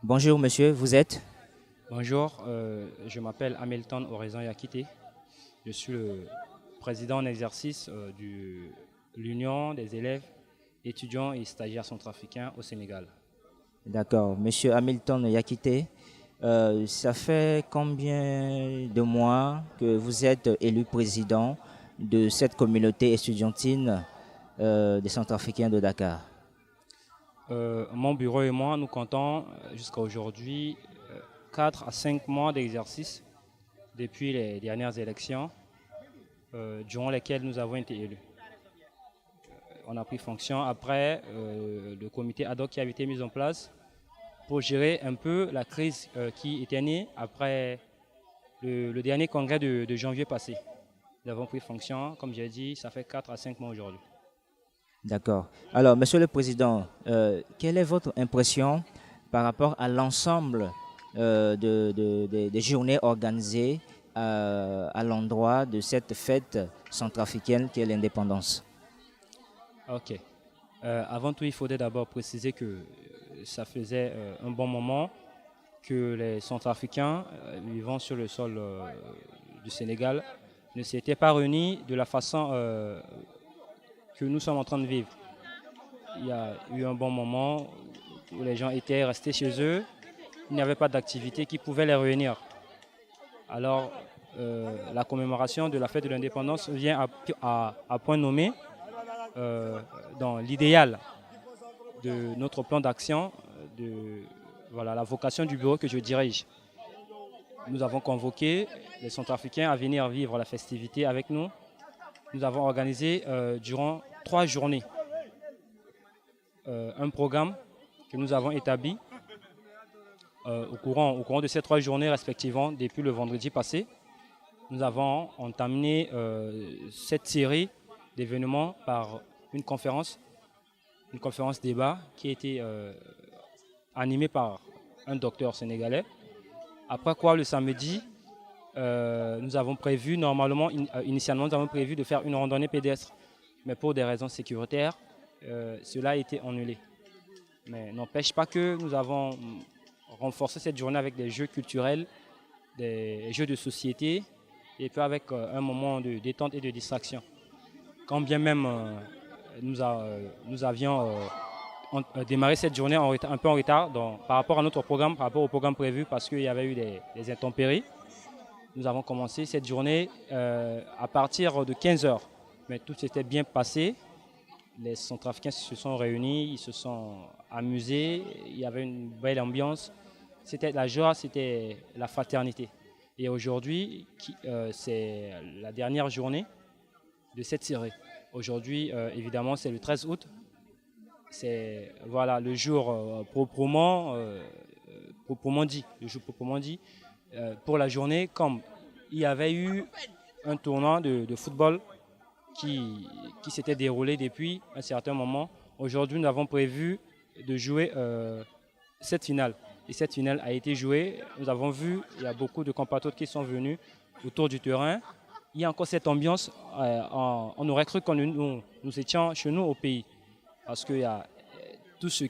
Bonjour monsieur, vous êtes? Bonjour, je m'appelle Hamilton Horizon Yakité. Je suis le président en exercice de l'Union des élèves, étudiants et stagiaires centrafricains au Sénégal. D'accord. Monsieur Hamilton Yakité, ça fait combien de mois que vous êtes élu président de cette communauté estudiantine des Centrafricains de Dakar? Mon bureau et moi, nous comptons jusqu'à aujourd'hui 4 à 5 mois d'exercice depuis les dernières élections durant lesquelles nous avons été élus. On a pris fonction après le comité ad hoc qui avait été mis en place pour gérer un peu la crise qui était née après le dernier congrès de janvier passé. Nous avons pris fonction, comme j'ai dit, ça fait 4 à 5 mois aujourd'hui. D'accord. Alors, monsieur le président, quelle est votre impression par rapport à l'ensemble des journées organisées à l'endroit de cette fête centrafricaine qui est l'indépendance? Ok. Avant tout, il faudrait d'abord préciser que ça faisait un bon moment que les Centrafricains vivant sur le sol du Sénégal ne s'étaient pas réunis de la façon que nous sommes en train de vivre. Il y a eu un bon moment où les gens étaient restés chez eux, il n'y avait pas d'activité qui pouvait les réunir. Alors, la commémoration de la fête de l'indépendance vient à point nommé dans l'idéal de notre plan d'action, de voilà, la vocation du bureau que je dirige. Nous avons convoqué les Centrafricains à venir vivre la festivité avec nous. Nous avons organisé durant 3 journées un programme que nous avons établi au courant de ces 3 journées respectivement depuis le vendredi passé. Nous avons entamé cette série d'événements par une conférence débat qui a été animée par un docteur sénégalais. Après quoi, le samedi, nous avons prévu, initialement, nous avons prévu de faire une randonnée pédestre. Mais pour des raisons sécuritaires, cela a été annulé. Mais n'empêche pas que nous avons renforcé cette journée avec des jeux culturels, des jeux de société, et puis avec un moment de détente et de distraction. Quand bien même nous avions démarré cette journée un peu en retard par rapport à notre programme, par rapport au programme prévu, parce qu'il y avait eu des intempéries. Nous avons commencé cette journée à partir de 15 heures. Mais tout s'était bien passé. Les Centrafricains se sont réunis, ils se sont amusés, il y avait une belle ambiance. C'était la joie, c'était la fraternité. Et aujourd'hui, c'est la dernière journée de cette série. Aujourd'hui, évidemment, c'est le 13 août. C'est voilà, le jour proprement dit. Le jour proprement dit. Pour la journée, comme il y avait eu un tournoi de football qui s'était déroulé depuis un certain moment. Aujourd'hui, nous avons prévu de jouer cette finale. Et cette finale a été jouée. Nous avons vu, il y a beaucoup de compatriotes qui sont venus autour du terrain. Il y a encore cette ambiance. On aurait cru que nous étions chez nous au pays. Parce qu'il y a tout ce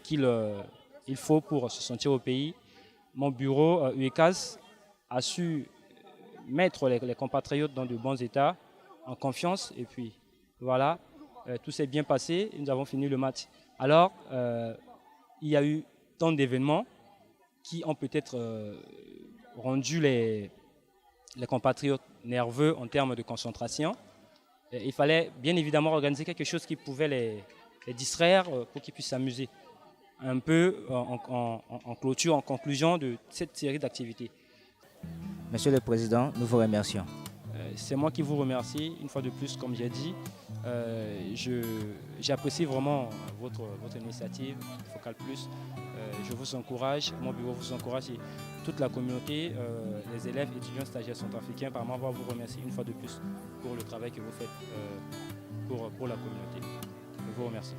il faut pour se sentir au pays. Mon bureau, UECAS, a su mettre les compatriotes dans de bons états, en confiance. Et puis, voilà, tout s'est bien passé. Nous avons fini le match. Alors, il y a eu tant d'événements qui ont peut-être rendu les compatriotes nerveux en termes de concentration. Et il fallait bien évidemment organiser quelque chose qui pouvait les distraire pour qu'ils puissent s'amuser un peu en clôture, en conclusion de cette série d'activités. Monsieur le président, nous vous remercions. C'est moi qui vous remercie, une fois de plus, comme j'ai dit. J'apprécie vraiment votre initiative, Focal Plus. Je vous encourage, mon bureau vous encourage et toute la communauté, les élèves, étudiants, stagiaires centrafricains, par moi, va vous remercier une fois de plus pour le travail que vous faites pour la communauté. Je vous remercie.